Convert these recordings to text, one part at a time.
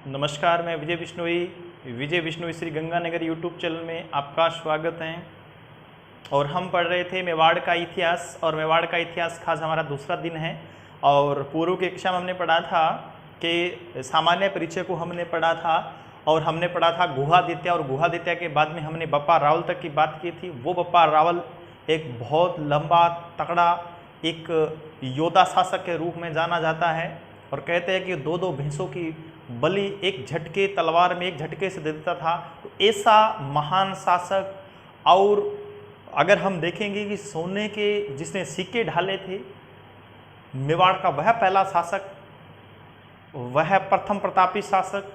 नमस्कार, मैं विजय Bishnoi Shri Ganganagar YouTube channel में आपका स्वागत है। और हम पढ़ रहे थे मेवाड़ का इतिहास, और मेवाड़ का इतिहास खास हमारा दूसरा दिन है। और पूर्व की कक्षा में हमने पढ़ा था कि सामान्य परिचय को हमने पढ़ा था, और हमने पढ़ा था गुहादित्य, और गुहादित्य के बाद में हमने बप्पा रावल तक की बात की थी। वो बप्पा रावल एक बहुत लंबा तगड़ा एक योद्धा शासक के रूप में जाना जाता है, और कहते हैं कि दो भैंसों की बलि एक झटके तलवार में एक झटके से दे देता था। तो ऐसा महान शासक, और अगर हम देखेंगे कि सोने के जिसने सिक्के ढाले थे मेवाड़ का, वह पहला शासक, वह प्रथम प्रतापी शासक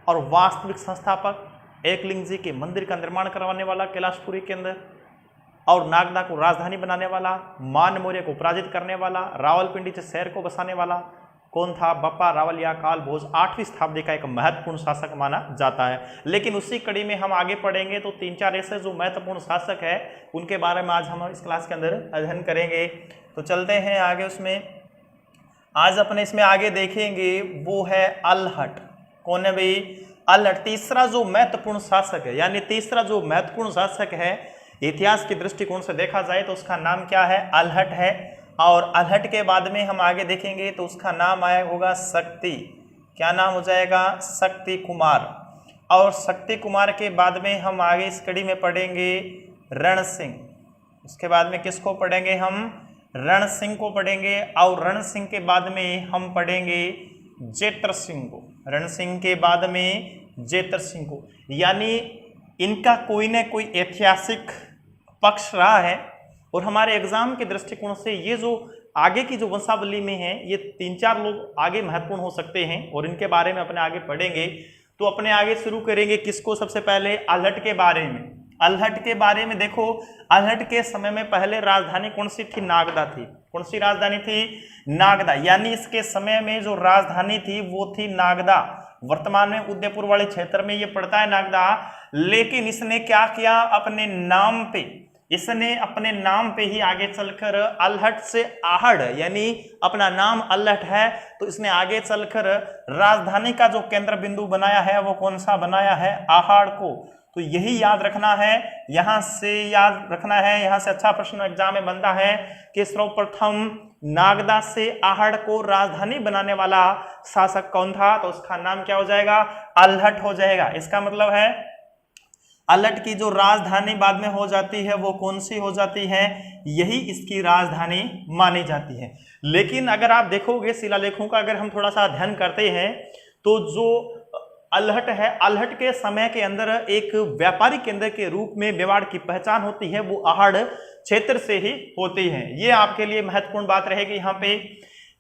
और वास्तविक संस्थापक, एकलिंग जी के मंदिर का निर्माण करवाने वाला कैलाशपुरी के अंदर, और नागदा को राजधानी बनाने वाला, मान मौर्य को पराजित करने वाला, रावलपिंडी से शहर को बसाने वाला कौन था? बप्पा रावल या काल भोज 8वीं शताब्दी का एक महत्वपूर्ण शासक माना जाता है। लेकिन उसी कड़ी में हम आगे पढ़ेंगे तो 3-4 ऐसे जो महत्वपूर्ण शासक है उनके बारे में आज हम इस क्लास के अंदर अध्ययन करेंगे। तो चलते हैं आगे। उसमें आज अपने इसमें आगे देखेंगे वो है अलहट। कौन है भाई? अलहट तीसरा जो महत्वपूर्ण शासक है, यानी तीसरा जो महत्वपूर्ण शासक है इतिहास के दृष्टिकोण से देखा जाए तो उसका नाम क्या है? अलहट है। और अलहट के बाद में हम आगे देखेंगे तो उसका नाम आया होगा शक्ति। क्या नाम हो जाएगा? शक्ति कुमार। और शक्ति कुमार के बाद में हम आगे इस कड़ी में पढ़ेंगे रण सिंह। उसके बाद में किसको पढ़ेंगे हम? रण सिंह को पढ़ेंगे। और रण सिंह के बाद में हम पढ़ेंगे जेत्र सिंह को। रण सिंह के बाद में जेत्र सिंह को। यानी इनका कोई न कोई ऐतिहासिक पक्ष रहा है, और हमारे एग्जाम के दृष्टिकोण से ये जो आगे की जो वंशावली में है ये 3-4 लोग आगे महत्वपूर्ण हो सकते हैं, और इनके बारे में अपने आगे पढ़ेंगे। तो अपने आगे शुरू करेंगे किसको? सबसे पहले अलहट के बारे में। अलहट के बारे में देखो, अलहट के समय में पहले राजधानी कौन सी थी? नागदा थी। कौन सी राजधानी थी? नागदा। यानी इसके समय में जो राजधानी थी वो थी नागदा। वर्तमान में उदयपुर वाले क्षेत्र में ये पड़ता है नागदा। लेकिन इसने क्या किया? अपने नाम पे, इसने अपने नाम पे ही आगे चलकर अलहट से आहड़, यानी अपना नाम अलहट है तो इसने आगे चलकर राजधानी का जो केंद्र बिंदु बनाया है वो कौन सा बनाया है? आहड़ को। तो यही याद रखना है, यहां से याद रखना है। यहां से अच्छा प्रश्न एग्जाम में बनता है कि सर्वप्रथम नागदा से आहड़ को राजधानी बनाने वाला शासक कौन था? तो उसका नाम क्या हो जाएगा? अलहट हो जाएगा। इसका मतलब है अलहट की जो राजधानी बाद में हो जाती है वो कौन सी हो जाती है? यही इसकी राजधानी मानी जाती है। लेकिन अगर आप देखोगे शिलालेखों का अगर हम थोड़ा सा अध्ययन करते हैं तो जो अलहट है, अलहट के समय के अंदर एक व्यापारी केंद्र के रूप में मेवाड़ की पहचान होती है, वो आहड़ क्षेत्र से ही होती है। ये आपके लिए महत्वपूर्ण बात रहेगी। यहाँ पे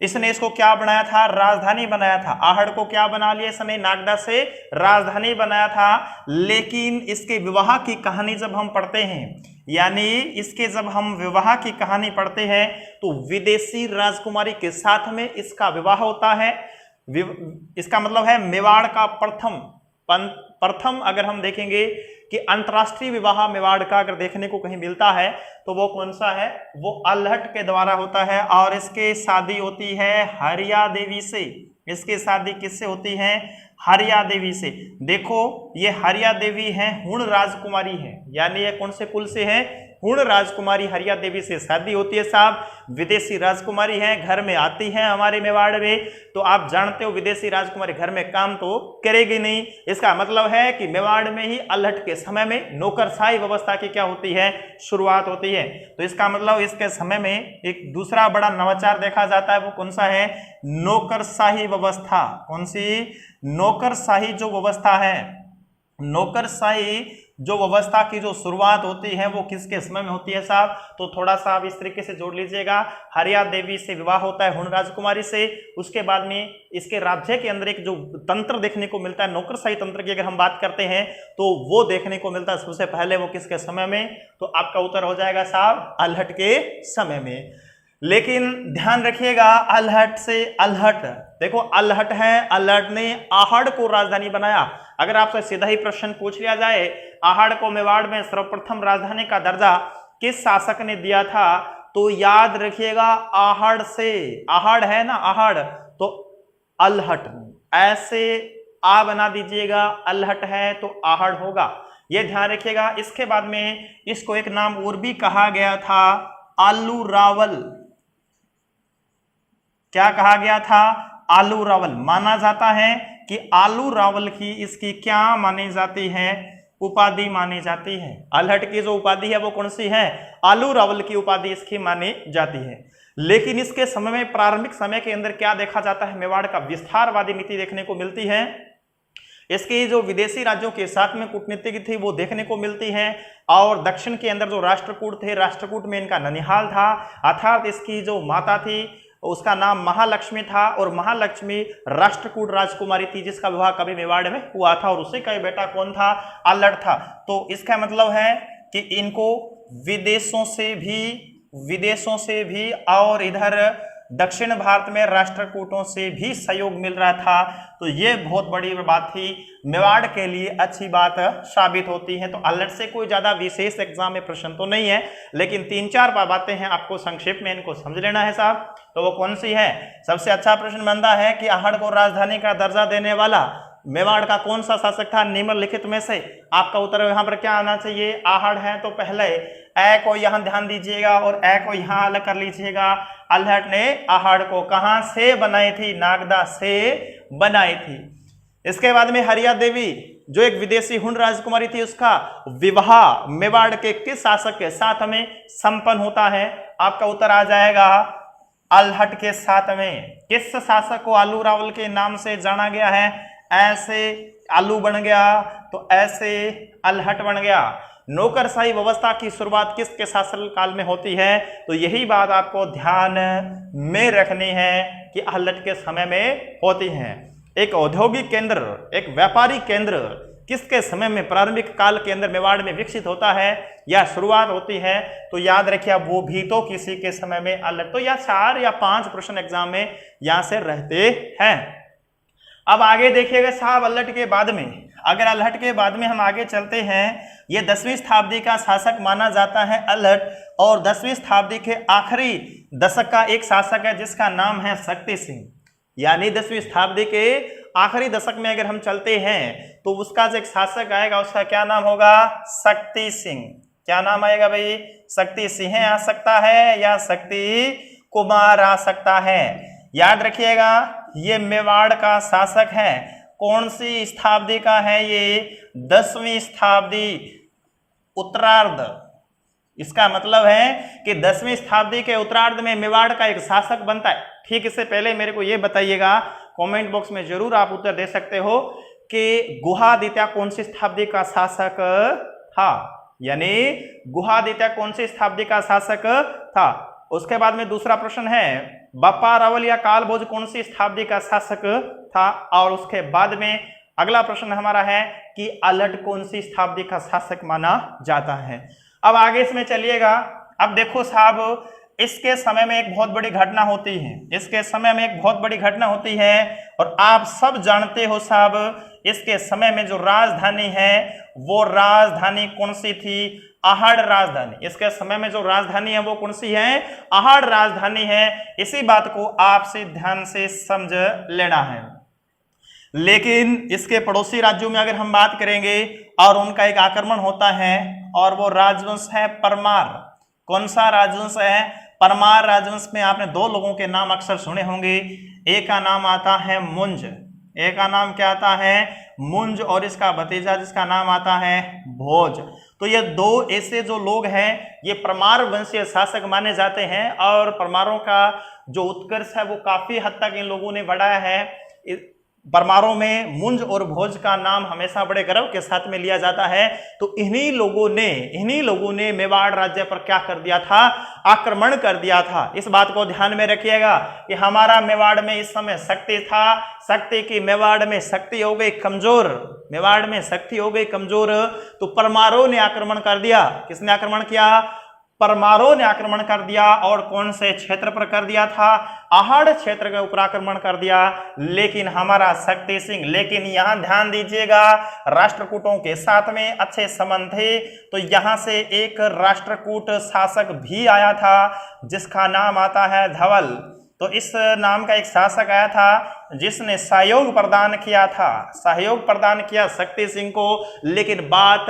इसने इसको क्या बनाया था? राजधानी बनाया था। आहड़ को क्या बना लिया इसने? नागदा से राजधानी बनाया था। लेकिन इसके विवाह की कहानी जब हम पढ़ते हैं, यानी इसके जब हम विवाह की कहानी पढ़ते हैं तो विदेशी राजकुमारी के साथ में इसका विवाह होता है। इसका मतलब है मेवाड़ का प्रथम अगर हम देखेंगे कि अंतरराष्ट्रीय विवाह मेवाड़ का अगर देखने को कहीं मिलता है तो वो कौन सा है? वो अलहट के द्वारा होता है। और इसके शादी होती है हरिया देवी से। इसकी शादी किससे होती है? हरिया देवी से। देखो ये हरिया देवी है, हुण राजकुमारी है, यानी ये कौन से कुल से है? हुण राजकुमारी हरिया देवी से शादी होती है। साहब विदेशी राजकुमारी है, घर में आती है हमारे मेवाड़ में, तो आप जानते हो विदेशी राजकुमारी घर में काम तो करेगी नहीं। इसका मतलब है कि मेवाड़ में ही अलहट के समय में नौकरशाही व्यवस्था की क्या होती है? शुरुआत होती है। तो इसका मतलब इसके समय में एक दूसरा बड़ा नवाचार देखा जाता है, वो कौन सा है? नौकरशाही व्यवस्था। कौन सी? नौकरशाही जो व्यवस्था है, नौकरशाही जो व्यवस्था की जो शुरुआत होती है वो किसके समय में होती है साहब? तो थोड़ा सा आप इस तरीके से जोड़ लीजिएगा। हरिया देवी से विवाह होता है हुण राजकुमारी से। उसके बाद में इसके राज्य के अंदर एक जो तंत्र देखने को मिलता है, नौकरशाही तंत्र की अगर हम बात करते हैं तो वो देखने को मिलता है सबसे पहले वो किसके समय में? तो आपका उत्तर हो जाएगा साहब अलहट के समय में। लेकिन ध्यान रखिएगा अलहट से अलहट, देखो अलहट है, अलहट ने आहड़ को राजधानी बनाया। अगर आपसे सीधा ही प्रश्न पूछ लिया जाए आहड़ को मेवाड़ में सर्वप्रथम राजधानी का दर्जा किस शासक ने दिया था, तो याद रखिएगा आहड़ से, आहड़ है ना आहड़, तो अलहट, ऐसे आ बना दीजिएगा, अल्हट है तो आहड़ होगा, ये ध्यान रखिएगा। इसके बाद में इसको एक नाम और भी कहा गया था, आलू रावल। क्या कहा गया था? आलू रावल। माना जाता है कि आलू रावल की इसकी क्या मानी जाती है? उपाधि मानी जाती है। अल्हट की जो उपाधि है वो कौन सी है? आलू रावल की उपाधि इसकी मानी जाती है। लेकिन इसके समय में, प्रारंभिक समय के अंदर क्या देखा जाता है? मेवाड़ का विस्तारवादी नीति देखने को मिलती है। इसकी जो विदेशी राज्यों के साथ में कूटनीति थी वो देखने को मिलती है। और दक्षिण के अंदर जो राष्ट्रकूट थे, राष्ट्रकूट में इनका ननिहाल था, अर्थात इसकी जो माता थी उसका नाम महालक्ष्मी था, और महालक्ष्मी राष्ट्रकूट राजकुमारी थी जिसका विवाह कभी मेवाड़ में हुआ था, और उसी का बेटा कौन था? अल्हट था। तो इसका मतलब है कि इनको विदेशों से भी और इधर दक्षिण भारत में राष्ट्रकूटों से भी सहयोग मिल रहा था। तो ये बहुत बड़ी बात थी, मेवाड़ के लिए अच्छी बात साबित होती है। तो अल्हट से कोई ज्यादा विशेष एग्जाम में प्रश्न तो नहीं है, लेकिन 3-4 बातें हैं, आपको संक्षेप में इनको समझ लेना है साहब। तो वो कौन सी है? सबसे अच्छा प्रश्न बनता है कि आहड़ को राजधानी का दर्जा देने वाला मेवाड़ का कौन सा शासक था निम्नलिखित में से? आपका उत्तर यहाँ पर क्या आना चाहिए? आहड़ है तो पहले ए को यहाँ ध्यान दीजिएगा और ए को यहाँ अलग कर लीजिएगा। अल्हट ने आहड़ को कहां से बनाई थी? नागदा से बनाई थी। इसके बाद में हरिया देवी जो एक विदेशी हुन राजकुमारी थी, उसका विवाह मेवाड़ के किस शासक के साथ में संपन्न होता है? आपका उत्तर आ जाएगा अल्हट के साथ में। किस शासक को आलू रावल के नाम से जाना गया है? ऐसे आलू बन गया तो ऐसे अल्हट बन गया। नौकरशाही व्यवस्था की शुरुआत किसके शासन काल में होती है? तो यही बात आपको ध्यान में रखनी है कि अल्हट के समय में होती है। एक औद्योगिक केंद्र, एक व्यापारिक केंद्र किसके समय में, प्रारंभिक काल के अंदर मेवाड़ में विकसित होता है या शुरुआत होती है? तो याद रखिए वो भी तो किसी के समय में अल्हट। तो या 4 या 5 प्रश्न एग्जाम में यहां से रहते हैं। अब आगे देखिएगा साहब, अल्हट के बाद में, अगर अल्हट के बाद में हम आगे चलते हैं, ये 10वीं शताब्दी का शासक माना जाता है अल्हट, और 10वीं शताब्दी के आखिरी दशक का एक शासक है जिसका नाम है शक्ति सिंह। यानी 10वीं शताब्दी के आखिरी दशक में अगर हम चलते हैं तो उसका जो एक शासक आएगा उसका क्या नाम होगा? शक्ति सिंह। क्या नाम आएगा भाई? शक्ति सिंह आ सकता है या शक्ति कुमार आ सकता है। याद रखिएगा ये मेवाड़ का शासक है। कौन सी शताब्दी का है ये? 10वीं शताब्दी उत्तरार्ध। इसका मतलब है कि 10वीं शताब्दी के उत्तरार्ध में मेवाड़ का एक शासक बनता है। ठीक, इससे पहले मेरे को यह बताइएगा, कमेंट बॉक्स में जरूर आप उत्तर दे सकते हो कि गुहादित्य कौन सी शताब्दी का शासक था? यानी गुहादित्य कौन सी शताब्दी का शासक था? उसके बाद में दूसरा प्रश्न है बप्पा रावल या कालभोज कौन सी शताब्दी का शासक था? और उसके बाद में अगला प्रश्न हमारा है कि अल्हट कौन सी शताब्दी का शासक माना जाता है। अब आगे इसमें चलिएगा। अब देखो साहब, इसके समय में एक बहुत बड़ी घटना होती है, इसके समय में एक बहुत बड़ी घटना होती है, और आप सब जानते हो साहब, इसके समय में जो राजधानी है वो राजधानी कौन सी थी? आहड़ राजधानी। इसके समय में जो राजधानी है वो कौन सी है? आहड़ राजधानी है। इसी बात को आपसे ध्यान से समझ लेना है। लेकिन इसके पड़ोसी राज्यों में अगर हम बात करेंगे और उनका एक आक्रमण होता है, और वो राजवंश है परमार। कौन सा राजवंश है? परमार राजवंश में आपने 2 लोगों के नाम अक्सर सुने होंगे। एक का नाम आता है मुंज, एक का नाम क्या आता है? मुंज, और इसका भतीजा जिसका नाम आता है भोज। तो ये 2 ऐसे जो लोग हैं ये परमार वंशीय शासक माने जाते हैं, और परमारों का जो उत्कर्ष है वो काफी हद तक इन लोगों ने बढ़ाया है। परमारों में मुंज और भोज का नाम हमेशा बड़े गर्व के साथ में लिया जाता है। तो इन्हीं लोगों ने मेवाड़ राज्य पर क्या कर दिया था? आक्रमण कर दिया था। इस बात को ध्यान में रखिएगा कि हमारा मेवाड़ में इस समय शक्ति था, शक्ति की मेवाड़ में शक्ति हो गई कमजोर, मेवाड़ में शक्ति हो गई कमजोर, तो परमारों ने आक्रमण कर दिया। किसने आक्रमण किया? परमारों ने आक्रमण कर दिया। और कौन से क्षेत्र पर कर दिया था? आहड़ क्षेत्र के ऊपर आक्रमण कर दिया। लेकिन हमारा शक्ति सिंह, लेकिन यहां ध्यान दीजिएगा, राष्ट्रकूटों के साथ में अच्छे संबंध थे, तो यहां से एक राष्ट्रकूट शासक भी आया था जिसका नाम आता है धवल। तो इस नाम का एक शासक आया था जिसने सहयोग प्रदान किया था, सहयोग प्रदान किया शक्ति सिंह को, लेकिन बात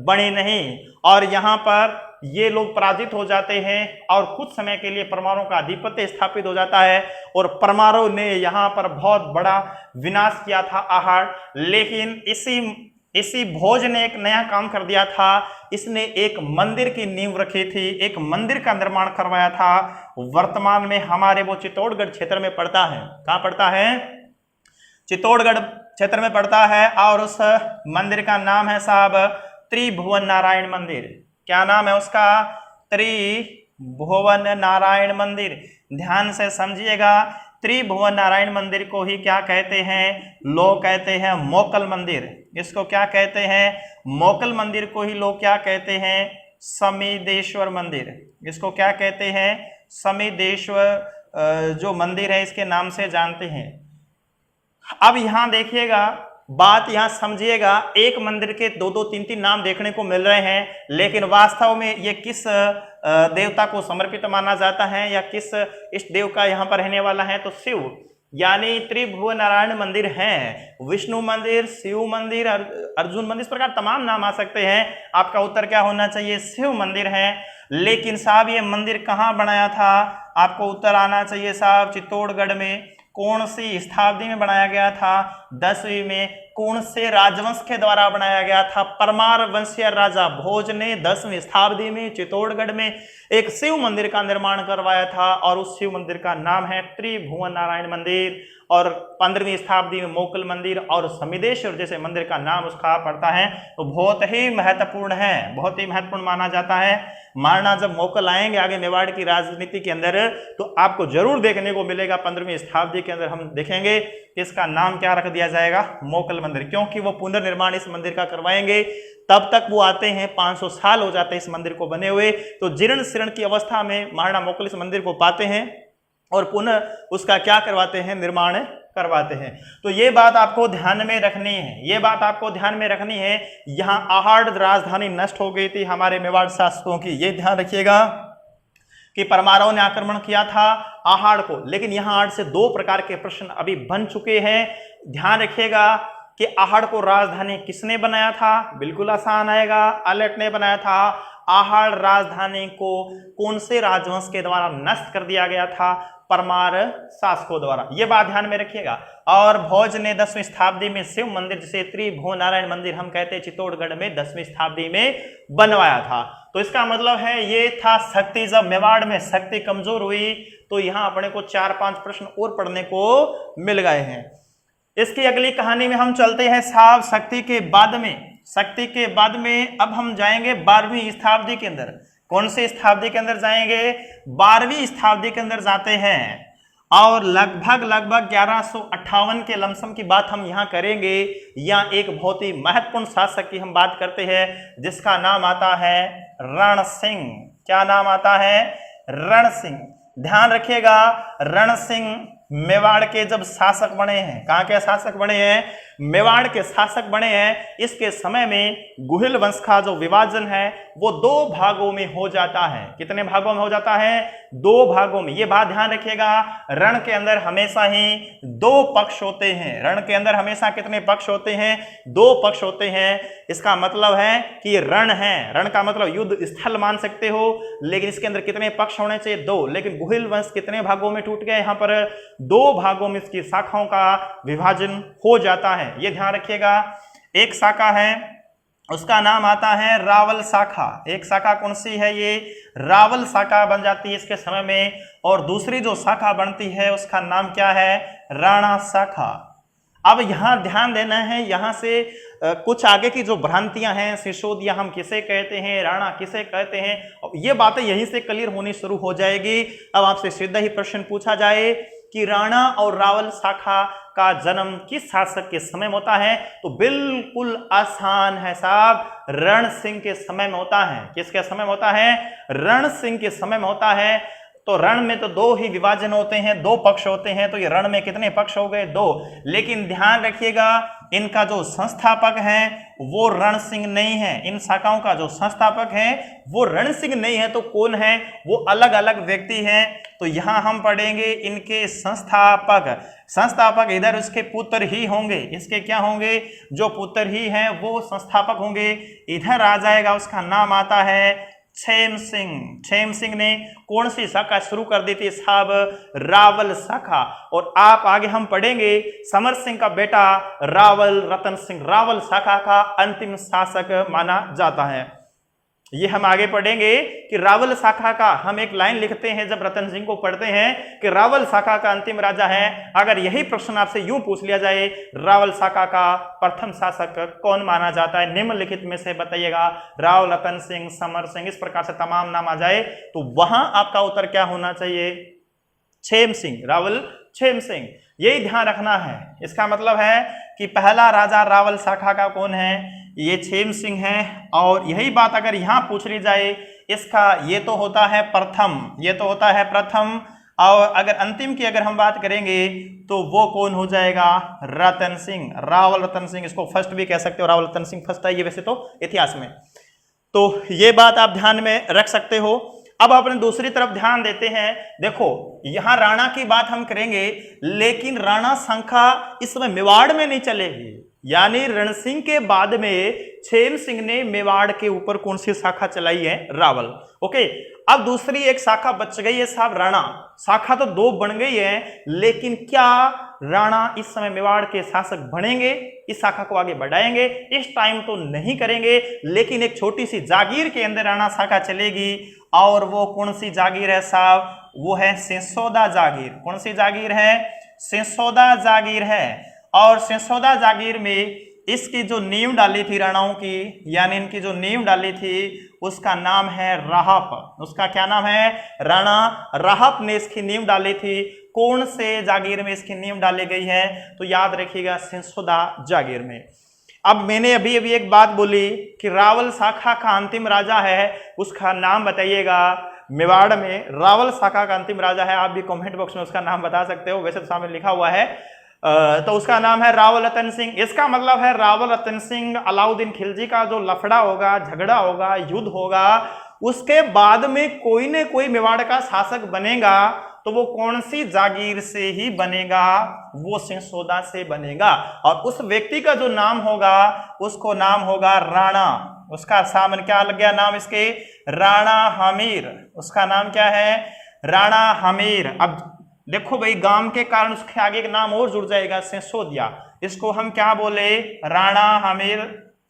बनी नहीं और यहाँ पर ये लोग पराजित हो जाते हैं और कुछ समय के लिए परमारों का आधिपत्य स्थापित हो जाता है और परमारों ने यहाँ पर बहुत बड़ा विनाश किया था आहाड़। लेकिन इसी भोज ने एक नया काम कर दिया था, इसने एक मंदिर की नींव रखी थी, एक मंदिर का निर्माण करवाया था। वर्तमान में हमारे वो चित्तौड़गढ़ क्षेत्र में पड़ता है। कहाँ पड़ता है? चित्तौड़गढ़ क्षेत्र में पड़ता है और उस मंदिर का नाम है साहब त्रिभुवन नारायण मंदिर। क्या नाम है उसका? त्रिभुवन नारायण मंदिर। ध्यान से समझिएगा, त्रिभुवन नारायण मंदिर को ही क्या कहते हैं? लोग कहते हैं मोकल मंदिर। इसको क्या कहते हैं? मोकल मंदिर को ही लोग क्या कहते हैं? समिदेश्वर मंदिर। इसको क्या कहते हैं? समिदेश्वर जो मंदिर है इसके नाम से जानते हैं। अब यहां देखिएगा, बात यहां समझिएगा, एक मंदिर के दो दो तीन तीन नाम देखने को मिल रहे हैं, लेकिन वास्तव में ये किस देवता को समर्पित माना जाता है या किस इष्ट देव का यहाँ पर रहने वाला है? तो शिव, यानी त्रिभुवन नारायण मंदिर है। विष्णु मंदिर, शिव मंदिर, अर्जुन मंदिर, इस प्रकार तमाम नाम आ सकते हैं। आपका उत्तर क्या होना चाहिए? शिव मंदिर है। लेकिन साहब ये मंदिर कहाँ बनाया था? आपको उत्तर आना चाहिए साहब चित्तौड़गढ़ में। कौन सी शताब्दी में बनाया गया था? 10वीं में। कौन से राजवंश के द्वारा बनाया गया था? परमार वंशीय राजा भोज ने 10वीं शताब्दी में चित्तौड़गढ़ में एक शिव मंदिर का निर्माण करवाया था और उस शिव मंदिर का नाम है त्रिभुवन नारायण मंदिर। और 15वीं शताब्दी में मोकल मंदिर और समिदेश्वर जैसे मंदिर का नाम उसका पड़ता है। तो बहुत ही महत्वपूर्ण है, बहुत ही महत्वपूर्ण माना जाता है। मारना जब मोकल आएंगे आगे मेवाड़ की राजनीति के अंदर तो आपको जरूर देखने को मिलेगा 15वीं शताब्दी के अंदर हम देखेंगे इसका नाम क्या रख दिया जाएगा? मोकल मंदिर, क्योंकि वो पुनर्निर्माण इस मंदिर का करवाएंगे। तब तक वो आते हैं 500 साल हो जाते हैं इस मंदिर को बने हुए। तो जीर्ण शीर्ण की अवस्था में महाराणा मोकल इस मंदिर को पाते हैं और पुनः उसका क्या करवाते हैं? निर्माण करवाते हैं। तो ये बात आपको ध्यान में रखनी है, ये बात आपको ध्यान में रखनी है। यहाँ आहाड़ राजधानी नष्ट हो गई थी हमारे मेवाड़ शासकों की, ये ध्यान रखिएगा कि परमारों ने आक्रमण किया था आहाड़ को। लेकिन यहाँ आहाड़ से दो प्रकार के प्रश्न अभी बन चुके हैं। ध्यान रखिएगा कि आहाड़ को राजधानी किसने बनाया था? बिल्कुल आसान आएगा, अलर्ट ने बनाया था। आहाड़ राजधानी को कौन से राजवंश के द्वारा नष्ट कर दिया गया था? परमार शासकों द्वारा। यह बात ध्यान में रखिएगा। और भोज ने 10वीं शताब्दी में शिव मंदिर जिसे त्रिभुवन नारायण मंदिर हम कहते हैं चित्तौड़गढ़ में 10वीं शताब्दी में बनवाया था। तो इसका मतलब है ये था शक्ति, जब मेवाड़ में शक्ति कमजोर हुई तो यहां अपने को 4-5 प्रश्न और पढ़ने को मिल गए हैं। इसकी अगली कहानी में हम चलते हैं साहब शक्ति के बाद में। शक्ति के बाद में अब हम जाएंगे 12वीं शताब्दी के अंदर। कौन सी शताब्दी के अंदर जाएंगे? 12वीं शताब्दी के अंदर जाते हैं और लगभग 1158 के लमसम की बात हम यहाँ करेंगे। यहाँ एक बहुत ही महत्वपूर्ण शासक की हम बात करते हैं जिसका नाम आता है रण सिंह। क्या नाम आता है? रण सिंह। ध्यान रखिएगा, रण सिंह मेवाड़ के जब शासक बने हैं, कहाँ के शासक बने हैं? मेवाड़ के शासक बने हैं। इसके समय में गुहिल वंश का जो विभाजन है वो 2 भागों में हो जाता है। कितने भागों में हो जाता है? 2 भागों में। ये बात ध्यान रखिएगा, रण के अंदर हमेशा ही 2 पक्ष होते हैं। रण के अंदर हमेशा कितने पक्ष होते हैं? 2 पक्ष होते हैं। इसका मतलब है कि रण है, रण का मतलब युद्ध स्थल मान सकते हो, लेकिन इसके अंदर कितने पक्ष होने चाहिए? 2। लेकिन गुहिल वंश कितने भागों में टूट गए? यहाँ पर 2 भागों में इसकी शाखाओं का विभाजन हो जाता है। ये ध्यान रखिएगा। एक शाखा है उसका नाम आता है रावल शाखा। एक शाखा कौन सी है? ये रावल शाखा बन जाती है इसके समय में। और दूसरी जो शाखा बनती है उसका नाम क्या है? राणा शाखा। अब यहां ध्यान देना है, यहां से कुछ आगे की जो भ्रांतियां हैं, सिसोदिया हम किसे कहते हैं, राणा किसे कहते हैं, ये बातें यहीं से क्लियर होनी शुरू हो जाएगी। अब आपसे सीधा ही प्रश्न पूछा जाए कि राणा और रावल शाखा का जन्म किस शासक के समय में होता है, तो बिल्कुल आसान है साहब, रण सिंह के समय में होता है। किसके समय में होता है? रण सिंह के समय में होता है। तो रण में तो 2 ही विभाजन होते हैं, 2 पक्ष होते हैं। तो ये रण में कितने पक्ष हो गए? 2। लेकिन ध्यान रखिएगा इनका जो संस्थापक है वो रण सिंह नहीं है, इन शाखाओं का जो संस्थापक है वो रण सिंह नहीं है, तो कौन है, वो अलग अलग व्यक्ति हैं। तो यहां हम पढ़ेंगे इनके संस्थापक इधर उसके पुत्र ही होंगे, इसके क्या होंगे, जो पुत्र ही हैं वो संस्थापक होंगे। इधर आ जाएगा, उसका नाम आता है छेम सिंह ने कौन सी शाखा शुरू कर दी थी साहब, रावल शाखा। और आप आगे हम पढ़ेंगे समर सिंह का बेटा रावल रतन सिंह रावल शाखा का अंतिम शासक माना जाता है। ये हम आगे पढ़ेंगे कि रावल शाखा का हम एक लाइन लिखते हैं जब रतन सिंह को पढ़ते हैं कि रावल शाखा का अंतिम राजा है। अगर यही प्रश्न आपसे यूं पूछ लिया जाए रावल शाखा का प्रथम शासक कौन माना जाता है, निम्नलिखित में से बताइएगा, रावल रतन सिंह समर सिंह, इस प्रकार से तमाम नाम आ जाए तो वहां आपका उत्तर क्या होना चाहिए, छेम सिंह, रावल छेम सिंह। यही ध्यान रखना है। इसका मतलब है कि पहला राजा रावल शाखा का कौन है, ये छेम सिंह है। और यही बात अगर यहां पूछ ली जाए, इसका ये तो होता है प्रथम, और अगर अंतिम की अगर हम बात करेंगे तो वो कौन हो जाएगा, रतन सिंह, रावल रतन सिंह। इसको फर्स्ट भी कह सकते हो, रावल रतन सिंह फर्स्ट है ये वैसे तो इतिहास में। तो ये बात आप ध्यान में रख सकते हो। अब अपने दूसरी तरफ ध्यान देते हैं। देखो यहां राणा की बात हम करेंगे, लेकिन राणा शाखा इस समय मेवाड़ में नहीं चलेगी, यानी रण सिंह के बाद में छेम सिंह ने मेवाड़ के ऊपर कौन सी शाखा चलाई है, रावल। ओके, अब दूसरी एक शाखा बच गई है साहब, राणा शाखा तो दो बन गई है, लेकिन क्या राणा इस समय मेवाड़ के शासक बनेंगे, इस शाखा को आगे बढ़ाएंगे, इस टाइम तो नहीं करेंगे। लेकिन एक छोटी सी जागीर के अंदर राणा शाखा चलेगी, और वो कौन सी जागीर है साहब, वो है सिसोदा जागीर। कौन सी जागीर है, सिसोदा जागीर है। और सिसोदा जागीर में इसकी जो नींव डाली थी राणाओं की, यानी इनकी जो नींव डाली थी उसका नाम है राहप। उसका क्या नाम है, राणा राहप ने इसकी नींव डाली थी। कौन से जागीर में इसकी नींव डाली गई है, तो याद रखिएगा सिसोदा जागीर में। अब मैंने अभी एक बात बोली कि रावल शाखा का अंतिम राजा है, उसका नाम बताइएगा। मेवाड़ में रावल शाखा का अंतिम राजा है, आप भी कमेंट बॉक्स में उसका नाम बता सकते हो, वैसे तो सामने लिखा हुआ है। तो उसका नाम है रावल रतन सिंह। इसका मतलब है रावल रतन सिंह अलाउद्दीन खिलजी का जो लफड़ा होगा, झगड़ा होगा, युद्ध होगा, उसके बाद में कोई न कोई मेवाड़ का शासक बनेगा, तो वो कौन सी जागीर से ही बनेगा, वो सिसोदा से बनेगा। और उस व्यक्ति का जो नाम होगा उसको नाम होगा राणा। उसका सामने क्या लग गया नाम, इसके राणा हमीर। उसका नाम क्या है, राणा हमीर। अब देखो भाई, गांव के कारण उसके आगे एक नाम और जुड़ जाएगा, सिसोदिया। इसको हम क्या बोले, राणा हमीर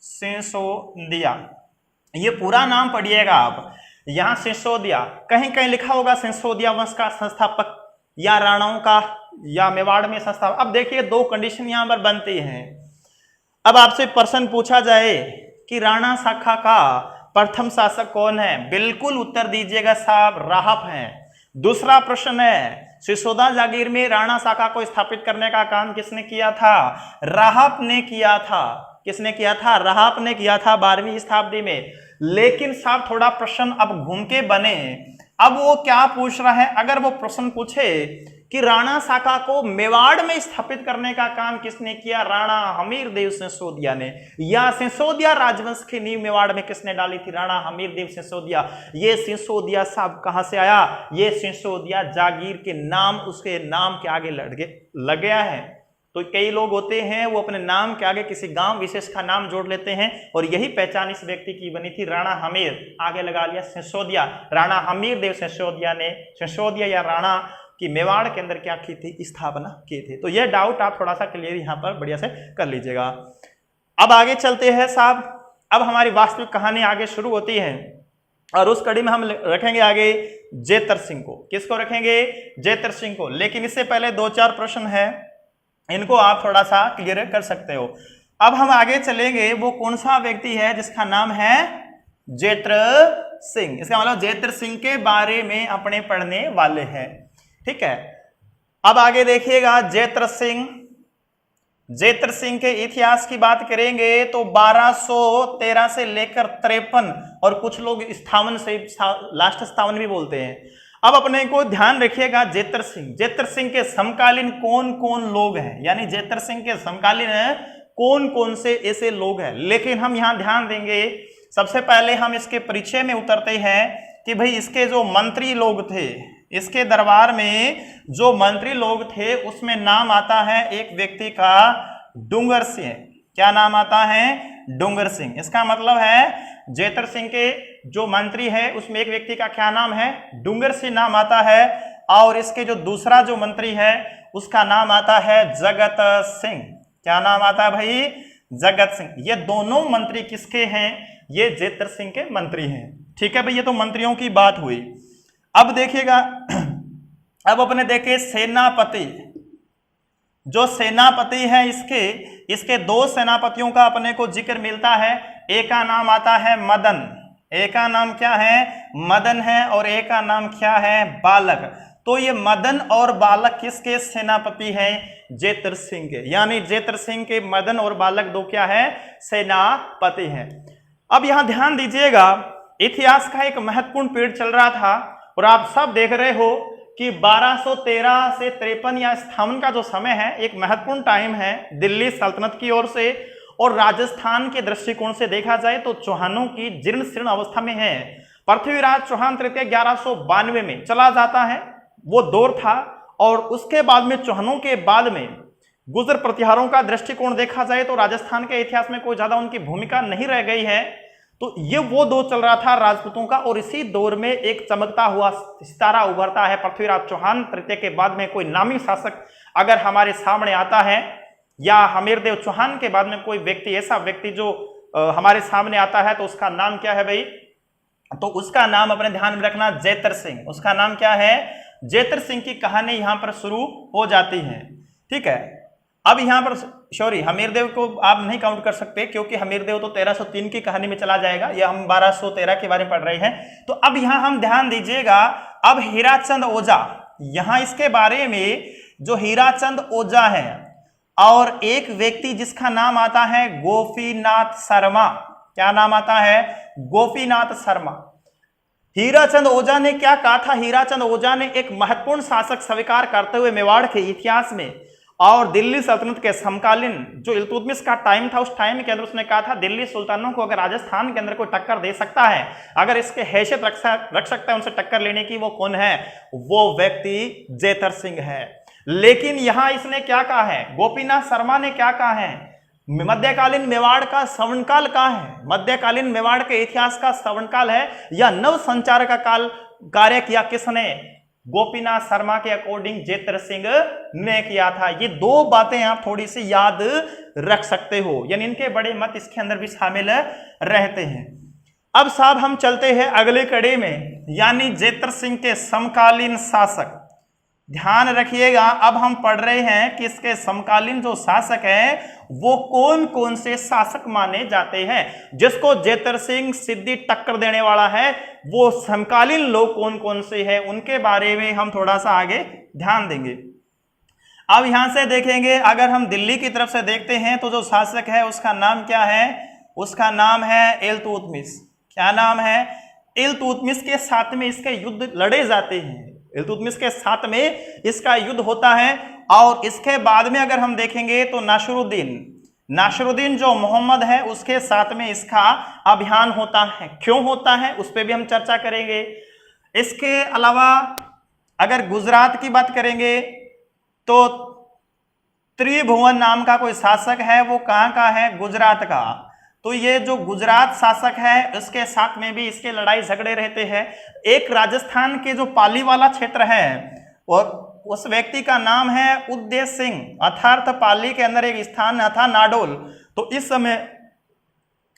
सिसोदिया। ये पूरा नाम पढ़िएगा आप, यहां सिसोदिया, कहीं कहीं लिखा होगा सिसोदिया वंश का संस्थापक, या राणाओं का, या मेवाड़ में संस्थापक। अब देखिए दो कंडीशन यहां पर बनती हैं। अब आपसे प्रश्न पूछा जाए कि राणा शाखा का प्रथम शासक कौन है, बिल्कुल उत्तर दीजिएगा साहब, राहप है। दूसरा प्रश्न है, सिसोदा जागीर में राणा शाखा को स्थापित करने का काम किसने किया था, राहप ने किया था। किसने किया था, राहप ने किया था 12वीं शताब्दी में। लेकिन साहब थोड़ा प्रश्न अब घूम के बने। अब वो क्या पूछ रहा है, अगर वो प्रश्न पूछे कि राणा शाखा को मेवाड़ में स्थापित करने का काम किसने किया, राणा हमीर देव सिसोदिया ने, या सिसोदिया राजवंश की नींव मेवाड़ में किसने डाली थी, राणा हमीर देव सिसोदिया। ये सिसोदिया साहब कहां से आया, ये सिसोदिया जागीर के नाम, उसके नाम के आगे लग गया है। तो कई लोग होते हैं वो अपने नाम के आगे किसी गांव विशेष का नाम जोड़ लेते हैं, और यही पहचान इस व्यक्ति की बनी थी, राणा हमीर, आगे लगा लिया सिसोदिया। राणा हमीर देव सिसोदिया ने सिसोदिया या राणा की मेवाड़ के अंदर क्या की थी, स्थापना की थी। तो यह डाउट आप थोड़ा सा क्लियर यहां पर बढ़िया से कर लीजिएगा। अब आगे चलते हैं साहब, अब हमारी वास्तविक कहानी आगे शुरू होती है, और उस कड़ी में हम रखेंगे आगे जेतर सिंह को। किसको रखेंगे, जेतर सिंह को। लेकिन इससे पहले 2-4 प्रश्न है, इनको आप थोड़ा सा क्लियर कर सकते हो। अब हम आगे चलेंगे, वो कौन सा व्यक्ति है जिसका नाम है जेतर सिंह। इसका मतलब जेतर सिंह के बारे में अपने पढ़ने वाले हैं, ठीक है। अब आगे देखिएगा, जेतर सिंह के इतिहास की बात करेंगे तो 1213 से लेकर 53, और कुछ लोग 57 से लास्ट 57 भी बोलते हैं। अब अपने को ध्यान रखिएगा, जेतर सिंह के समकालीन कौन कौन लोग हैं, यानी जेतर सिंह के समकालीन कौन कौन से ऐसे लोग हैं, लेकिन हम यहाँ ध्यान देंगे। सबसे पहले हम इसके परिचय में उतरते हैं कि भाई इसके जो मंत्री लोग थे, इसके दरबार में जो मंत्री लोग थे उसमें नाम आता है एक व्यक्ति का डूंगर सिंह। क्या नाम आता है? डूंगर सिंह। इसका मतलब है जेतर सिंह के जो मंत्री है उसमें एक व्यक्ति का क्या नाम है? डूंगर सिंह नाम आता है। और इसके जो दूसरा जो मंत्री है उसका नाम आता है जगत सिंह। क्या नाम आता है भाई? जगत सिंह। ये दोनों मंत्री किसके हैं? ये जेतर सिंह के मंत्री हैं। ठीक है भाई, ये तो मंत्रियों की बात हुई। अब देखिएगा, अब अपने देखे सेनापति। जो सेनापति है इसके दो सेनापतियों का अपने को जिक्र मिलता है। एक का नाम आता है मदन, एक का नाम क्या है? मदन है, और एक का नाम क्या है? बालक। तो ये मदन और बालक किसके सेनापति हैं? जेतर सिंह के। यानी जेतर सिंह के मदन और बालक दो क्या है? सेनापति हैं। अब यहां ध्यान दीजिएगा, इतिहास का एक महत्वपूर्ण पीरियड चल रहा था और आप सब देख रहे हो कि 1213 से 53 या स्थापना का जो समय है एक महत्वपूर्ण टाइम है दिल्ली सल्तनत की ओर से। और राजस्थान के दृष्टिकोण से देखा जाए तो चौहानों की जीर्ण शीर्ण अवस्था में है। पृथ्वीराज चौहान तृतीय 1192 में चला जाता है, वो दौर था। और उसके बाद में चौहानों के बाद में गुजर प्रतिहारों का दृष्टिकोण देखा जाए तो राजस्थान के इतिहास में कोई ज्यादा उनकी भूमिका नहीं रह गई है। तो ये वो दौर चल रहा था राजपूतों का, और इसी दौर में एक चमकता हुआ सितारा उभरता है। पृथ्वीराज चौहान तृतीय के बाद में कोई नामी शासक अगर हमारे सामने आता है, या हमीरदेव चौहान के बाद में कोई व्यक्ति, ऐसा व्यक्ति जो हमारे सामने आता है, तो उसका नाम क्या है भाई? तो उसका नाम अपने ध्यान में रखना, जेतर सिंह। उसका नाम क्या है? जेतर सिंह की कहानी यहां पर शुरू हो जाती है। ठीक है, अब यहां पर सॉरी, हमीरदेव को आप नहीं काउंट कर सकते क्योंकि हमीरदेव तो 1303 की कहानी में चला जाएगा, या हम 1213 के बारे में पढ़ रहे हैं। तो अब यहां हम ध्यान दीजिएगा, अब हीराचंद ओझा, यहां इसके बारे में जो हीराचंद ओझा है और एक व्यक्ति जिसका नाम आता है गोपीनाथ शर्मा। क्या नाम आता है? गोपीनाथ शर्मा। हीराचंद ओझा ने क्या कहा था? हीराचंद ओझा ने एक महत्वपूर्ण शासक स्वीकार करते हुए मेवाड़ के इतिहास में और दिल्ली सल्तनत के समकालीन जो इल्तुतमिश का टाइम था, उस टाइम के अंदर उसने कहा था दिल्ली सुल्तानों को अगर राजस्थान के अंदर कोई टक्कर दे सकता है, अगर इसके हैसियत रख सकता है उनसे टक्कर लेने की, वो कौन है? वो व्यक्ति जेतर सिंह है। लेकिन यहां इसने क्या कहा है? गोपीनाथ शर्मा ने क्या कहा है? मध्यकालीन मेवाड़ का सवर्णकाल कहा है? मध्यकालीन मेवाड़ के इतिहास का सवर्णकाल है या नव संचार का काल कार्य किया किसने? गोपीनाथ शर्मा के अकॉर्डिंग जेतर सिंह ने किया था। ये दो बातें आप थोड़ी सी याद रख सकते हो, यानी इनके बड़े मत इसके अंदर भी शामिल रहते हैं। अब साहब हम चलते हैं अगले कड़ी में, यानी जेतर सिंह के समकालीन शासक। ध्यान रखिएगा, अब हम पढ़ रहे हैं कि इसके समकालीन जो शासक हैं वो कौन कौन से शासक माने जाते हैं। जिसको जेतर सिंह सीधी टक्कर देने वाला है, वो समकालीन लोग कौन कौन से हैं उनके बारे में हम थोड़ा सा आगे ध्यान देंगे। अब यहां से देखेंगे, अगर हम दिल्ली की तरफ से देखते हैं तो जो शासक है उसका नाम क्या है? उसका नाम है इल्तुतमिश। क्या नाम है? इल्तुतमिश के साथ में इसके युद्ध लड़े जाते हैं। इल्तुतमिश के साथ में इसका युद्ध होता है। और इसके बाद में अगर हम देखेंगे तो नासिरुद्दीन जो मोहम्मद है उसके साथ में इसका अभियान होता है। क्यों होता है उस पर भी हम चर्चा करेंगे। इसके अलावा अगर गुजरात की बात करेंगे तो त्रिभुवन नाम का कोई शासक है, वो कहाँ का है? गुजरात का। तो ये जो गुजरात शासक है उसके साथ में भी इसके लड़ाई झगड़े रहते हैं। एक राजस्थान के जो पाली वाला क्षेत्र है और उस व्यक्ति का नाम है उदय सिंह, अर्थात पाली के अंदर एक स्थान था नाडोल। तो इस समय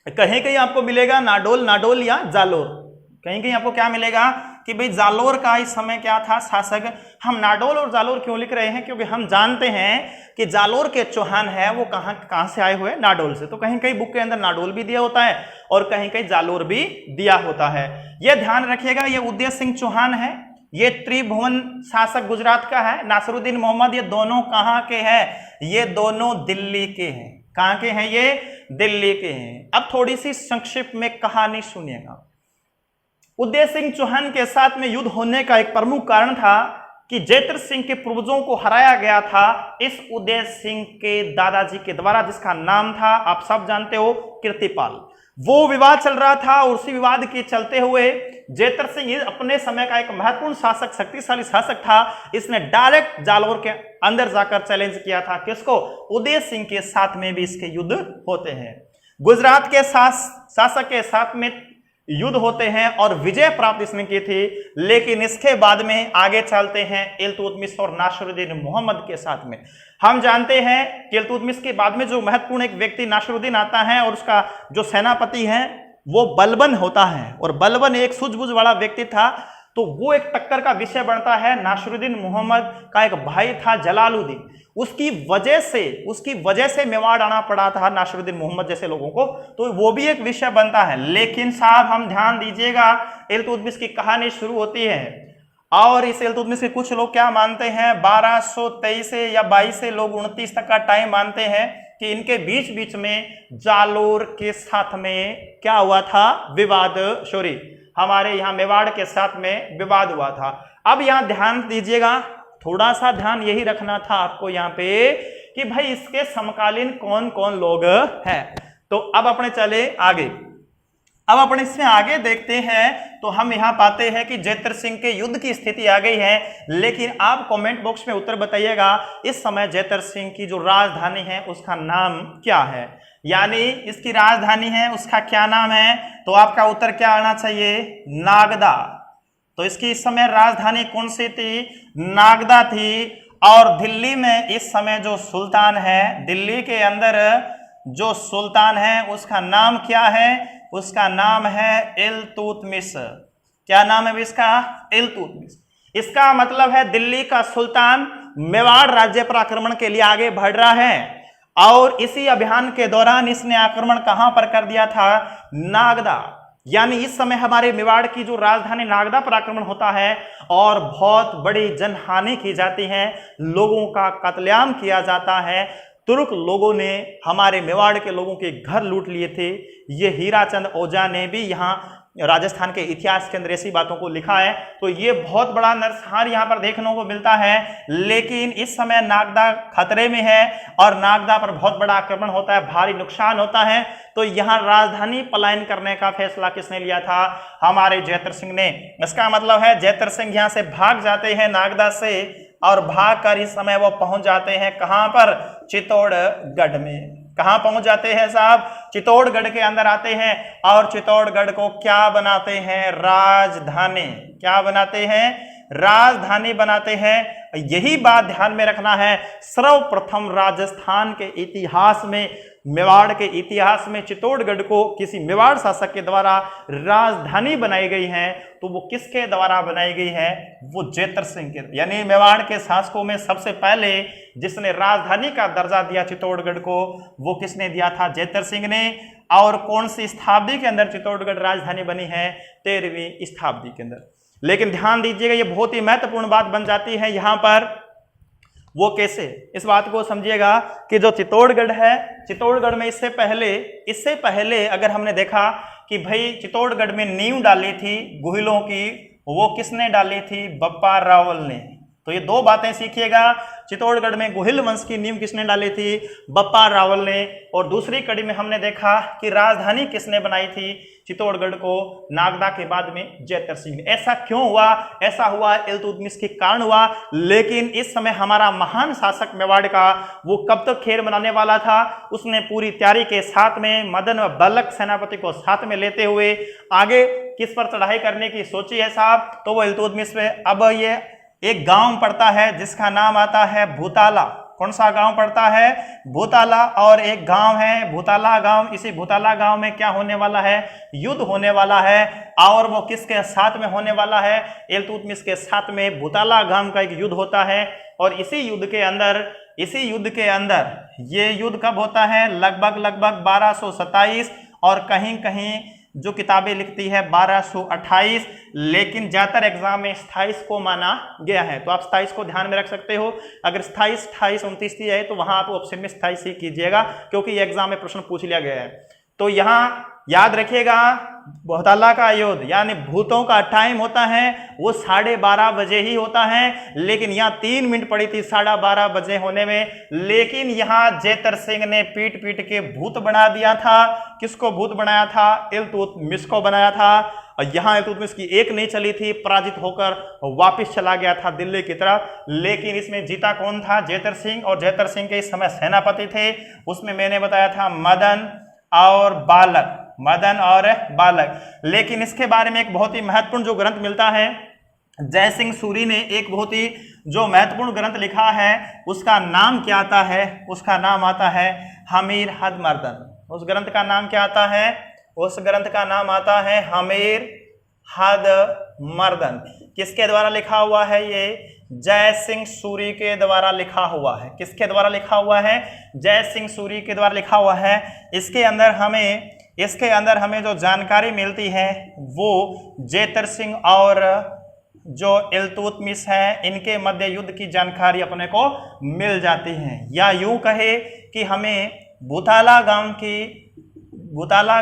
कहीं कहीं आपको मिलेगा नाडोल या जालोर, कहीं कहीं आपको क्या मिलेगा कि भाई जालोर का इस समय क्या था शासक। हम नाडोल और जालोर क्यों लिख रहे हैं? क्योंकि हम जानते हैं कि जालोर के चौहान है वो कहां से आए हुए? नाडोल से। तो कहीं कहीं बुक के अंदर नाडोल भी दिया होता है और कहीं कहीं जालोर भी दिया होता है। यह ध्यान रखिएगा। ये उदय सिंह चौहान है, ये त्रिभुवन शासक गुजरात का है। नासिरुद्दीन मोहम्मद, ये दोनों कहां के हैं? ये दोनों दिल्ली के हैं। कहां के हैं? ये दिल्ली के हैं। अब थोड़ी सी संक्षिप्त में कहानी सुनिएगा। उदय सिंह चौहान के साथ में युद्ध होने का एक प्रमुख कारण था कि जयद्रथ सिंह के पूर्वजों को हराया गया था इस उदय सिंह के दादाजी के द्वारा, जिसका नाम था, आप सब जानते हो, कीर्तिपाल। वो विवाद चल रहा था और उसी विवाद के चलते हुए जयद्रथ सिंह अपने समय का एक महत्वपूर्ण शासक, शक्तिशाली शासक था। इसने डायरेक्ट जालौर के अंदर जाकर चैलेंज किया था किसको? उदय सिंह के साथ में भी इसके युद्ध होते हैं। गुजरात के शासक के साथ में युद्ध होते हैं और विजय प्राप्त इसने की थी। लेकिन इसके बाद में आगे चलते हैं इल्तुतमिश और नासिरुद्दीन मोहम्मद के साथ में। हम जानते हैं कि इल्तुतमिश के बाद में जो महत्वपूर्ण एक व्यक्ति नासिरुद्दीन आता है और उसका जो सेनापति है वो बलबन होता है, और बलबन एक सूझबूझ वाला व्यक्ति था। तो वो एक टक्कर का विषय बनता है। नासिरुद्दीन मोहम्मद का एक भाई था जलालुद्दीन, उसकी वजह से मेवाड़ आना पड़ा था नासिरुद्दीन मोहम्मद जैसे लोगों को, तो वो भी एक विषय बनता है। लेकिन साहब हम ध्यान दीजिएगा, इल्तुतमिश की कहानी शुरू होती है और इस इल्तुतमिश के कुछ लोग क्या मानते हैं, 1223 से या 22 से लोग 29 तक का टाइम मानते हैं कि इनके बीच में जालोर के साथ में क्या हुआ था, विवाद, सॉरी, हमारे यहाँ मेवाड़ के साथ में विवाद हुआ था। अब यहाँ ध्यान दीजिएगा, थोड़ा सा ध्यान यही रखना था आपको यहाँ पे कि भाई इसके समकालीन कौन कौन लोग हैं। तो अब अपने चले आगे, अब अपने इसमें आगे देखते हैं तो हम यहाँ पाते हैं कि जयद्रथ सिंह के युद्ध की स्थिति आ गई है। लेकिन आप कमेंट बॉक्स में उत्तर बताइएगा, इस समय जयद्रथ सिंह की जो राजधानी है उसका नाम क्या है, यानी इसकी राजधानी है उसका क्या नाम है। तो आपका उत्तर क्या आना चाहिए, नागदा। तो इसकी इस समय राजधानी कौन सी थी, नागदा थी। और दिल्ली में इस समय जो सुल्तान है, दिल्ली के अंदर जो सुल्तान है उसका नाम क्या है, उसका नाम है इल्तुतमिश। क्या नाम है इसका, इल्तुतमिश। इसका मतलब है दिल्ली का सुल्तान मेवाड़ राज्य पर आक्रमण के लिए आगे बढ़ रहा है। और इसी अभियान के दौरान इसने आक्रमण कहां पर कर दिया था, नागदा। यानी इस समय हमारे मेवाड़ की जो राजधानी नागदा पर आक्रमण होता है और बहुत बड़ी जनहानि की जाती है, लोगों का कत्लेआम किया जाता है। तुर्क लोगों ने हमारे मेवाड़ के लोगों के घर लूट लिए थे। ये हीराचंद ओझा ने भी यहाँ राजस्थान के इतिहास के अंदर ऐसी बातों को लिखा है। तो ये बहुत बड़ा नरसंहार यहाँ पर देखने को मिलता है। लेकिन इस समय नागदा खतरे में है और नागदा पर बहुत बड़ा आक्रमण होता है, भारी नुकसान होता है। तो यहाँ राजधानी पलायन करने का फैसला किसने लिया था, हमारे जयद्रथ सिंह ने। इसका मतलब है जयद्रथ सिंह यहाँ से भाग जाते हैं नागदा से, और भागकर इस समय वो पहुंच जाते हैं कहां पर, चित्तौड़गढ़ में। कहां पहुंच जाते हैं साहब, चित्तौड़गढ़ के अंदर आते हैं और चित्तौड़गढ़ को क्या बनाते हैं, राजधानी। क्या बनाते हैं, राजधानी बनाते हैं। यही बात ध्यान में रखना है, सर्वप्रथम राजस्थान के इतिहास में, मेवाड़ के इतिहास में चित्तौड़गढ़ को किसी मेवाड़ शासक के द्वारा राजधानी बनाई गई है। तो वो किसके द्वारा बनाई गई है, वो जयद्रथ सिंह के, यानी मेवाड़ के शासकों में सबसे पहले जिसने राजधानी का दर्जा दिया चित्तौड़गढ़ को, वो किसने दिया था, जयद्रथ सिंह ने। और कौन सी शताब्दी के अंदर चित्तौड़गढ़ राजधानी बनी है, 13वीं शताब्दी के अंदर। लेकिन ध्यान दीजिएगा, ये बहुत ही महत्वपूर्ण बात बन जाती है यहाँ पर। वो कैसे, इस बात को समझिएगा कि जो चित्तौड़गढ़ है, चित्तौड़गढ़ में इससे पहले अगर हमने देखा कि भाई चित्तौड़गढ़ में नींव डाली थी गुहिलों की, वो किसने डाली थी, बप्पा रावल ने। तो ये दो बातें सीखिएगा, चित्तौड़गढ़ में गुहिल वंश की नींव किसने डाली थी, बप्पा रावल ने। और दूसरी कड़ी में हमने देखा कि राजधानी किसने बनाई थी चित्तौड़गढ़ को, नागदा के बाद में जयद्रथ सिंह ने। ऐसा क्यों हुआ, ऐसा हुआ इल्तुतमिश के कारण हुआ। लेकिन इस समय हमारा महान शासक मेवाड़ का, वो कब तक खैर मनाने वाला था, उसने पूरी तैयारी के साथ में मदन व बल्लक सेनापति को साथ में लेते हुए आगे किस पर चढ़ाई करने की सोची है साहब, तो वो इल्तुतमिश पे। अब ये एक गांव पड़ता है जिसका नाम आता है भूताला। कौन सा गांव पड़ता है, भूताला। और एक गांव है भूताला गांव। इसी भूताला गांव में क्या होने वाला है, युद्ध होने वाला है। और वो किसके साथ में होने वाला है, इल्तुतमिश के साथ में भूताला गांव का एक युद्ध होता है। और इसी युद्ध के अंदर ये युद्ध कब होता है, लगभग 1227, और कहीं कहीं जो किताबें लिखती है 1228, लेकिन ज्यादातर एग्जाम में 27 को माना गया है। तो आप 27 को ध्यान में रख सकते हो। अगर 27, 28, 29 दिया है तो वहां आप ऑप्शन में 27 ही कीजिएगा, क्योंकि एग्जाम में प्रश्न पूछ लिया गया है। तो यहाँ याद रखिएगा, बहुताला का युद्ध यानी भूतों का टाइम होता है वो 12:30 बजे ही होता है, लेकिन यहाँ 3 मिनट पड़ी थी 12:30 बजे होने में। लेकिन यहाँ जेतर सिंह ने पीट पीट के भूत बना दिया था। किसको भूत बनाया था? इल्तुतमिश को बनाया था। और यहाँ इल्तुतमिश की एक नहीं चली थी, पराजित होकर वापिस चला गया था दिल्ली की तरफ। लेकिन इसमें जीता कौन था? जेतर सिंह। और जेतर सिंह के इस समय सेनापति थे, उसमें मैंने बताया था मदन और बालक, मदन और बालक। लेकिन इसके बारे में एक बहुत ही महत्वपूर्ण जो ग्रंथ मिलता है, जय सिंह सूरी ने एक बहुत ही जो महत्वपूर्ण ग्रंथ लिखा है, उसका नाम क्या आता है? उसका नाम आता है हमीर हद मर्दन। उस ग्रंथ का नाम क्या आता है? उस ग्रंथ का नाम आता है हमीर हद मर्दन। किसके द्वारा लिखा हुआ है? ये जय सिंह सूरी के द्वारा लिखा हुआ है। किसके द्वारा लिखा हुआ है? जय सिंह सूरी के द्वारा लिखा हुआ है। इसके अंदर हमें जो जानकारी मिलती है वो जेतर सिंह और जो इल्तुतमिश है, इनके मध्य युद्ध की जानकारी अपने को मिल जाती है। या यूं कहे कि हमें भूताला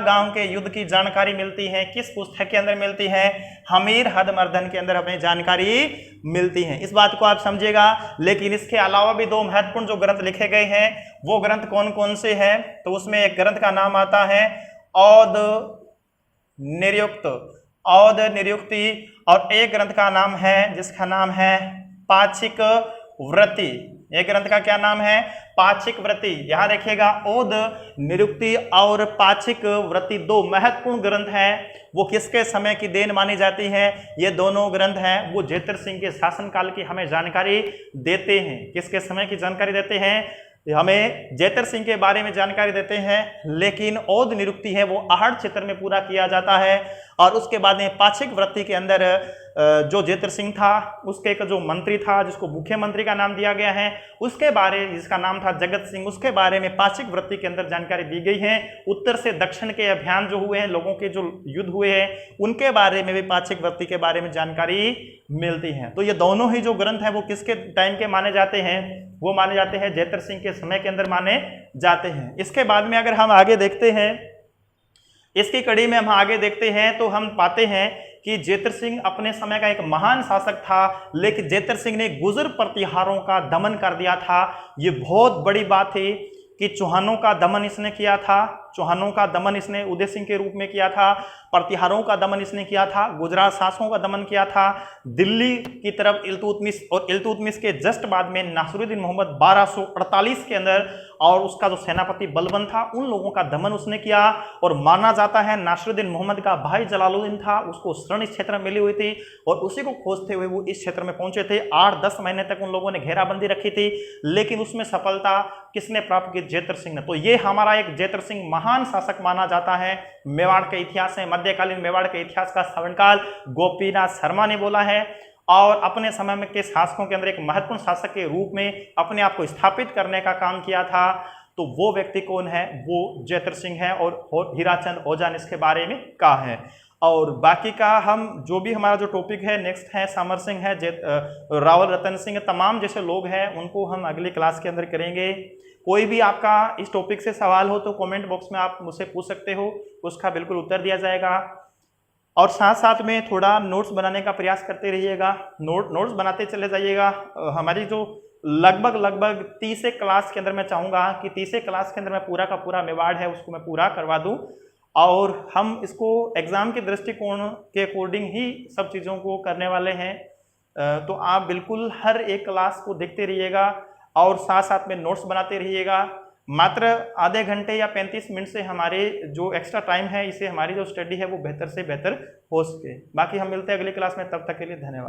गांव के युद्ध की जानकारी मिलती है। किस पुस्तक के अंदर मिलती है? हमीर हद मर्दन के अंदर हमें जानकारी मिलती है। इस बात को आप समझिएगा। लेकिन इसके अलावा भी 2 महत्वपूर्ण जो ग्रंथ लिखे गए हैं, वो ग्रंथ कौन कौन से हैं? तो उसमें एक ग्रंथ का नाम आता है औद निरुक्ति, और एक ग्रंथ का नाम है जिसका नाम है पाक्षिक व्रति। एक ग्रंथ का क्या नाम है? पाक्षिक व्रति। यहां देखिएगा, औद निरुक्ति और पाक्षिक व्रति 2 महत्वपूर्ण ग्रंथ हैं। वो किसके समय की देन मानी जाती है? ये दोनों ग्रंथ हैं वो जेतर सिंह के शासनकाल की हमें जानकारी देते हैं। किसके समय की जानकारी देते हैं? हमें जेतर सिंह के बारे में जानकारी देते हैं। लेकिन औद निरुक्ति है वो आहड़ क्षेत्र में पूरा किया जाता है। और उसके बाद में पाक्षिक व्रति के अंदर जो जेतर सिंह था, उसके एक जो मंत्री था जिसको मुख्यमंत्री का नाम दिया गया है, उसके बारे जिसका नाम था जगत सिंह, उसके बारे में पाक्षिक व्रति के अंदर जानकारी दी गई है। उत्तर से दक्षिण के अभियान जो हुए हैं, लोगों के जो युद्ध हुए हैं, उनके बारे में भी पाक्षिक व्रति के बारे में जानकारी मिलती है। तो ये दोनों ही जो ग्रंथ हैं वो किसके टाइम के माने जाते हैं? वो माने जाते हैं जेतर सिंह के समय के अंदर माने जाते हैं। इसके बाद में अगर हम आगे देखते हैं, इसकी कड़ी में हम आगे देखते हैं तो हम पाते हैं कि जेतर सिंह अपने समय का एक महान शासक था, लेकिन जेतर सिंह ने गुर्जर प्रतिहारों का दमन कर दिया था। ये बहुत बड़ी बात थी कि चौहानों का दमन इसने किया था। चौहानों का दमन इसने उदय सिंह के रूप में किया था। प्रतिहारों का दमन इसने किया था। गुजरात शासकों का दमन किया था। दिल्ली की तरफ इल्तुतमिश, और इल्तुतमिश के जस्ट बाद में नासिरुद्दीन मोहम्मद 1248 के अंदर, और उसका जो सेनापति बलबन था, उन लोगों का दमन उसने किया। और माना जाता है नासिरुद्दीन मोहम्मद का भाई जलालुद्दीन था, उसको शरण इस क्षेत्र में मिली हुई थी, और उसी को खोजते हुए वो इस क्षेत्र में पहुंचे थे। 8-10 महीने तक उन लोगों ने घेराबंदी रखी थी, लेकिन उसमें सफलता किसने प्राप्त की? जेतर सिंह ने। तो ये हमारा एक जेतर सिंह महान शासक माना जाता है। मेवाड़ के इतिहास में, मध्यकालीन मेवाड़ के इतिहास का सवनकाल गोपीनाथ शर्मा ने बोला है, और अपने समय में के शासकों के अंदर एक महत्वपूर्ण शासक के रूप में अपने आप को स्थापित करने का काम किया था। तो वो व्यक्ति कौन है? वो जेतर सिंह है। और हीराचंद ओझा ने इसके बारे में कहा है। और बाकी का हम जो भी हमारा जो टॉपिक है नेक्स्ट है समर सिंह है, रावल रतन सिंह, तमाम जैसे लोग हैं उनको हम अगली क्लास के अंदर करेंगे। कोई भी आपका इस टॉपिक से सवाल हो तो कमेंट बॉक्स में आप मुझसे पूछ सकते हो, उसका बिल्कुल उत्तर दिया जाएगा। और साथ साथ में थोड़ा नोट्स बनाने का प्रयास करते रहिएगा, नोट्स बनाते चले जाइएगा। हमारी जो लगभग 30 क्लास के अंदर मैं चाहूँगा कि 30 क्लास के अंदर मैं पूरा का पूरा मेवाड़ है उसको मैं पूरा करवा दूँ, और हम इसको एग्ज़ाम के दृष्टिकोण के अकॉर्डिंग ही सब चीज़ों को करने वाले हैं। तो आप बिल्कुल हर एक क्लास को देखते रहिएगा और साथ साथ में नोट्स बनाते रहिएगा। मात्र आधे घंटे या 35 मिनट से हमारे जो एक्स्ट्रा टाइम है, इसे हमारी जो स्टडी है वो बेहतर से बेहतर हो सके। बाकी हम मिलते हैं अगली क्लास में, तब तक के लिए धन्यवाद।